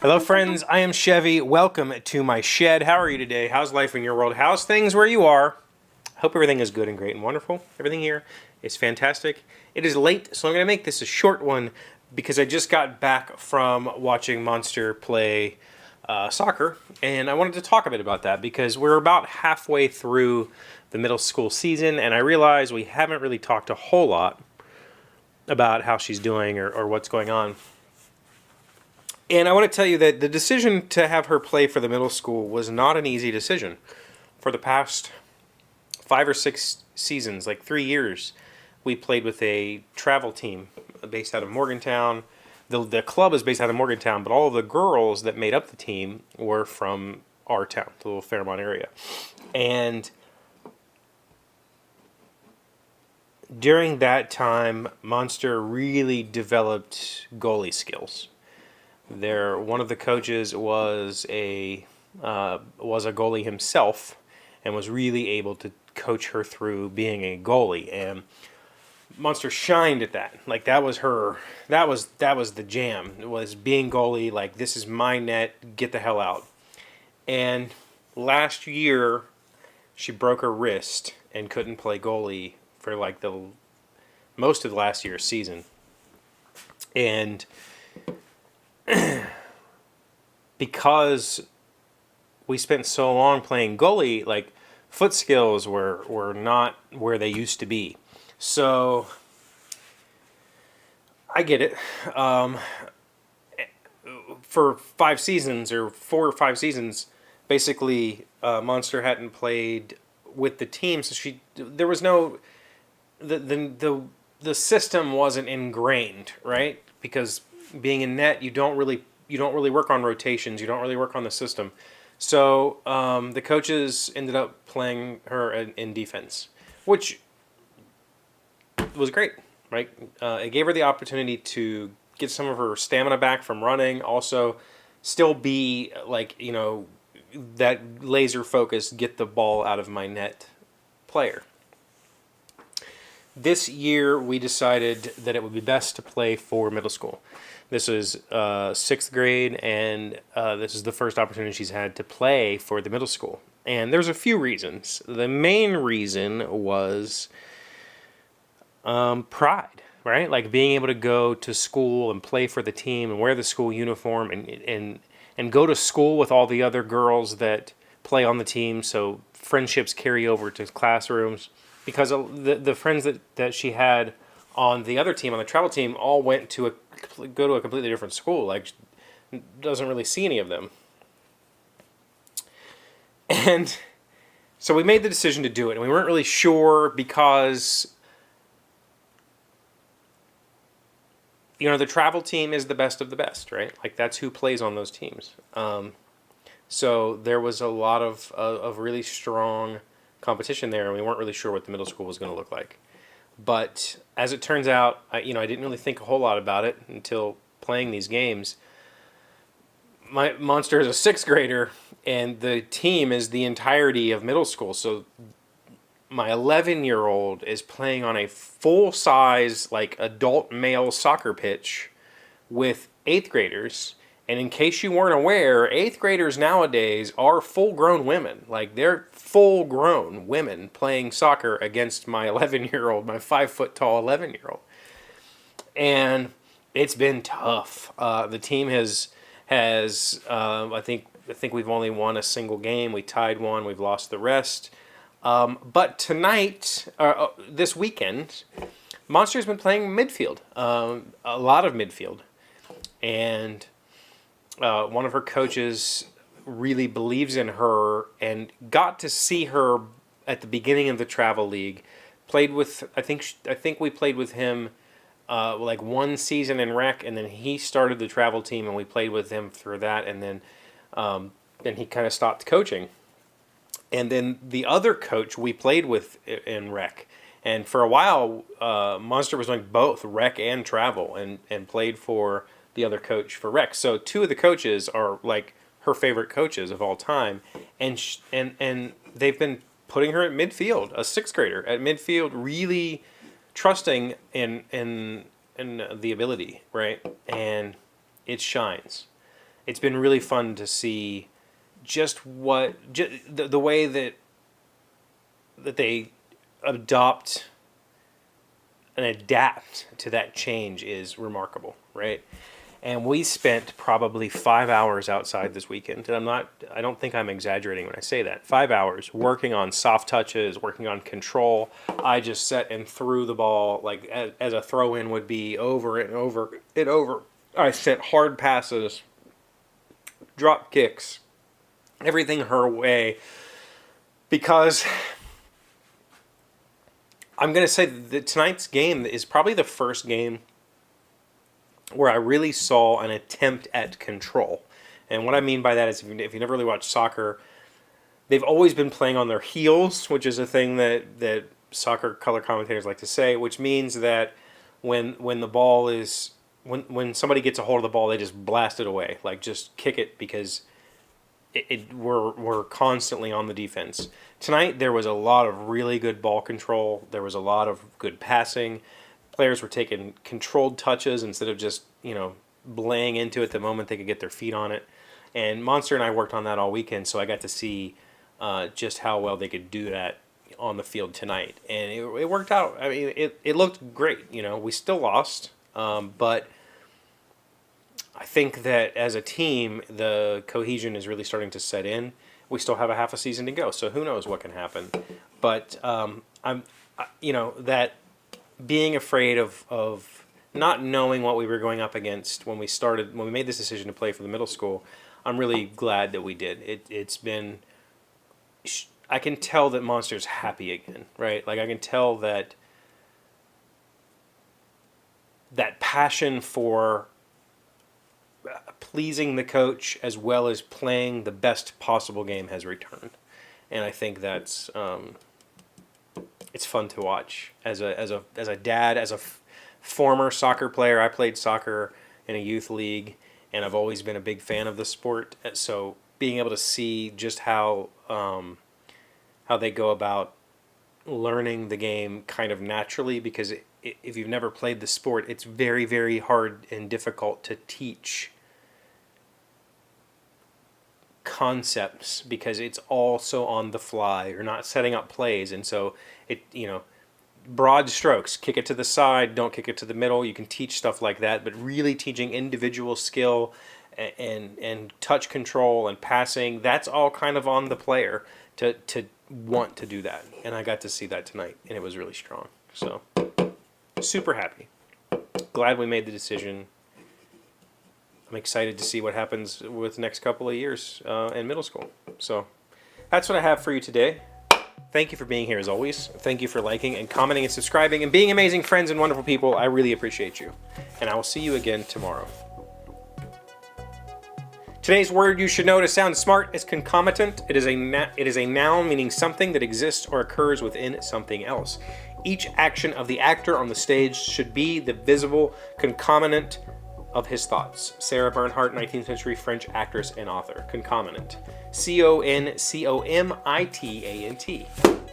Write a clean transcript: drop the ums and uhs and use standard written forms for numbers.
Hello, friends. I am Chevy. Welcome to my shed. How are you today? How's life in your world? How's things where you are? Hope everything is good and great and wonderful. Everything here is fantastic. It is late, so I'm going to make this a short one because I just got back from watching Monster play soccer, and I wanted to talk a bit about that because we're about halfway through the middle school season, and I realize we haven't really talked a whole lot about how she's doing or what's going on. And I want to tell you that the decision to have her play for the middle school was not an easy decision. For the past 5 or 6 seasons, like 3 years, we played with a travel team based out of Morgantown. The club is based out of Morgantown, but all of the girls that made up the team were from our town, the little FAIRMONT area. And during that time, Monster really developed goalie skills. One of the coaches was a goalie himself, and was really able to coach her through being a goalie. And Monster shined at that. Like that was the jam. It was being goalie. Like, this is my net. Get the hell out. And last year, she broke her wrist and couldn't play goalie for like the most of last year's season. And because we spent so long playing goalie, like, foot skills were not where they used to be. So I get it. For 5 seasons or 4 or 5 seasons, basically, Monster hadn't played with the team, so there was no the system wasn't ingrained, right? Because being in net, you don't really work on rotations. You don't really work on the system. So the coaches ended up playing her in defense, which was great, right? It gave her the opportunity to get some of her stamina back from running. Also, still be like, that laser focused, get the ball out of my net player. This year, we decided that it would be best to play for middle school. This is 6th grade, and this is the first opportunity she's had to play for the middle school. And there's a few reasons. The main reason was pride, right? Like being able to go to school and play for the team and wear the school uniform and go to school with all the other girls that play on the team, so friendships carry over to classrooms. Because the friends that she had on the other team, on the travel team, all went to go to a completely different school. Like, doesn't really see any of them. And so we made the decision to do it, and we weren't really sure because, the travel team is the best of the best, right? Like, that's who plays on those teams. So there was a lot of really strong competition there, and we weren't really sure what the middle school was going to look like. But as it turns out, I didn't really think a whole lot about it until playing these games. My Monster is a 6th grader, and the team is the entirety of middle school. So my 11-year-old is playing on a full-size, like, adult male soccer pitch with 8th graders. And in case you weren't aware, 8th graders nowadays are full-grown women. Like, they're full-grown women playing soccer against my 11-year-old, my 5-foot-tall 11-year-old. And it's been tough. The team has I think we've only won a single game. We tied one. We've lost the rest. But tonight, this weekend, Monster's been playing midfield, a lot of midfield. And one of her coaches really believes in her and got to see her at the beginning of the travel league. Played with, I think we played with him like 1 season in rec, and then he started the travel team, and we played with him through that, and then he kind of stopped coaching. And then the other coach we played with in rec, and for a while Monster was doing both rec and travel, and played for the other coach for rec. So 2 of the coaches are like her favorite coaches of all time, and they've been putting her at midfield, a 6th grader at midfield, really trusting in the ability, right? And it shines. it's been really fun to see just the way that they adopt and adapt to that change is remarkable, right? And we spent probably 5 hours outside this weekend. And I don't think I'm exaggerating when I say that. 5 hours working on soft touches, working on control. I just sat and threw the ball like as a throw in would be, over and over and over. I sent hard passes, drop kicks, everything her way, because I'm going to say that tonight's game is probably the first game where I really saw an attempt at control. And what I mean by that is, if you never really watched soccer, they've always been playing on their heels, which is a thing that soccer color commentators like to say, which means that when the ball is, when somebody gets a hold of the ball, they just blast it away, like just kick it, because we're constantly on the defense. Tonight there was a lot of really good ball control. There was a lot of good passing. Players were taking controlled touches instead of just, blaying into it the moment they could get their feet on it. And Monster and I worked on that all weekend, so I got to see just how well they could do that on the field tonight. And it worked out. I mean, it looked great. We still lost, but I think that as a team, the cohesion is really starting to set in. We still have a half a season to go, so who knows what can happen. But that being afraid of not knowing what we were going up against when we made this decision to play for the middle school, I'm really glad that we did. It's been, I can tell that Monster's happy again, right? Like I can tell that passion for pleasing the coach as well as playing the best possible game has returned. And I think that's it's fun to watch as a dad, as a former soccer player. I played soccer in a youth league, and I've always been a big fan of the sport. So being able to see just how they go about learning the game kind of naturally, because if you've never played the sport, it's very, very hard and difficult to teach concepts because it's all so on the fly. You're not setting up plays, and so broad strokes, kick it to the side, don't kick it to the middle. You can teach stuff like that, but really teaching individual skill and touch control and passing, that's all kind of on the player to want to do that. And I got to see that tonight, and it was really strong. So super happy. Glad we made the decision. I'm excited to see what happens with the next couple of years in middle school. So that's what I have for you today. Thank you for being here as always. Thank you for liking and commenting and subscribing and being amazing friends and wonderful people. I really appreciate you. And I will see you again tomorrow. Today's word you should know to sound smart is concomitant. It is a noun meaning something that exists or occurs within something else. Each action of the actor on the stage should be the visible concomitant of his thoughts. Sarah Bernhardt, 19th century French actress and author. Concomitant. CONCOMITANT.